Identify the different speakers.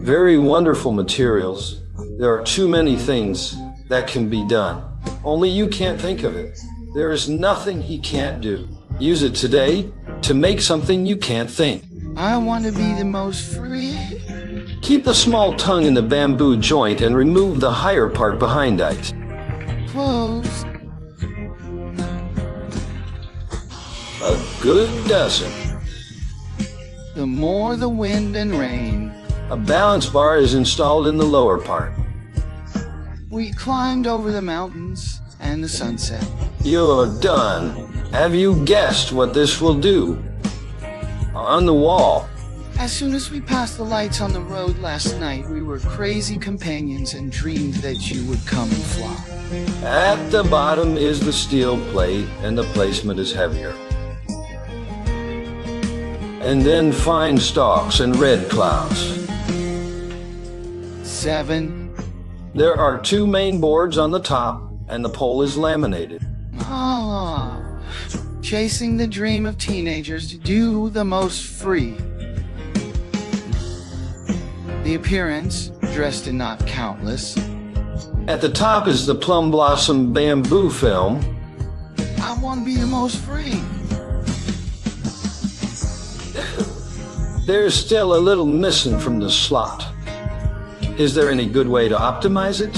Speaker 1: Very wonderful materials. There are too many things that can be done. Only you can't think of it. There is nothing he can't do. Use it today to make something you can't think.
Speaker 2: I want to be the most free.
Speaker 1: Keep the small tongue in the bamboo joint and remove the higher part behind it.
Speaker 2: Close.
Speaker 1: A good dozen.
Speaker 2: The more the wind and rain.
Speaker 1: A balance bar is installed in the lower part.
Speaker 2: We climbed over the mountains and the sunset.
Speaker 1: You're done. Have you guessed what this will do? On the wall.
Speaker 2: As soon as we passed the lights on the road last night, we were crazy companions and dreamed that you would come and fly.
Speaker 1: At the bottom is the steel plate, and the placement is heavier. And then fine stalks and red clouds.
Speaker 2: 7.
Speaker 1: There are 2 main boards on the top, and the pole is laminated.
Speaker 2: Ah, chasing the dream of teenagers to do the most free. The appearance, dressed in not countless.
Speaker 1: At the top is the plum blossom bamboo film.
Speaker 2: I want to be the most free.
Speaker 1: There's still a little missing from the slot. Is there any good way to optimize it?